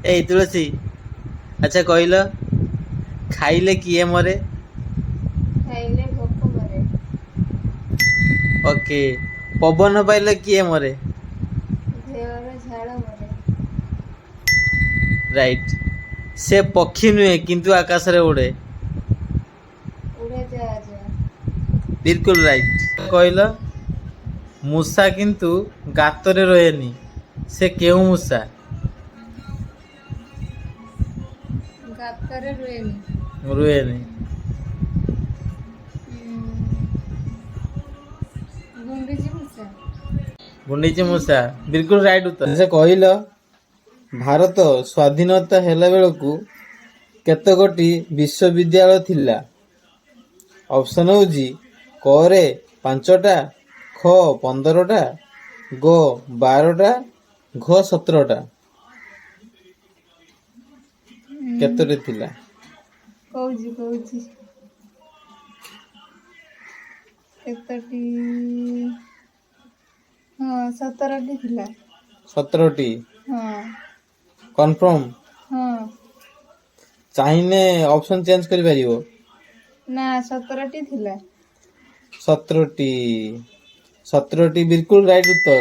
ଏଇ ତୁଳସୀ, ଆଚ୍ଛା କହିଲ, ଖାଇଲେ କିଏ ମରେ? ଖାଇଲେ ଭୋକ ମରେ। ଓକେ। ପବନ ପାଇଲେ କିଏ ମରେ? ଦେହର ଝାଳ ମରେ। ରାଇଟ୍। ସେ ପକ୍ଷୀ ନୁହେଁ କିନ୍ତୁ ଆକାଶରେ ଉଡ଼େ। ଉଡ଼ାଜାହାଜ। ବିଲକୁଲ ରାଇଟ୍। କହିଲ, ମୂଷା କିନ୍ତୁ ଗାତରେ ରୁହେନି, ସେ କେଉଁ ମୂଷା? ଗାତରେ ରୁହେନି। ରୁହେନି। ଗୁଣ୍ଡୁଚି ମୂଷା। ଗୁଣ୍ଡିଚି ମୂଷା, ବିଲକୁଲ ରାଇଟ୍ ଉତ୍ତର। ସେ କହିଲ, ଭାରତ ସ୍ୱାଧୀନତା ହେଲା ବେଳକୁ କେତେଗୋଟି ବିଶ୍ୱବିଦ୍ୟାଳୟ ଥିଲା? ଅପସନ୍ ହେଉଛି କ ରେ 5ଟା, ଖ 15ଟା, ଗ 12ଟା, ଘ 17ଟା। କେତୋଟି ଥିଲା? କହୁଛି କେତୋଟି? ହଁ 17ଟି ଥିଲା। 17ଟି। ହଁ। କନଫର୍ମ? ହଁ। ଚାହିଁଲେ ଅପସନ୍ ଚେଞ୍ଜ କରିପାରିବ। ନା 17ଟି ଥିଲା। 17ଟି। 17ଟି ବିଲକୁଲ ରାଇଟ୍ ଉତ୍ତର।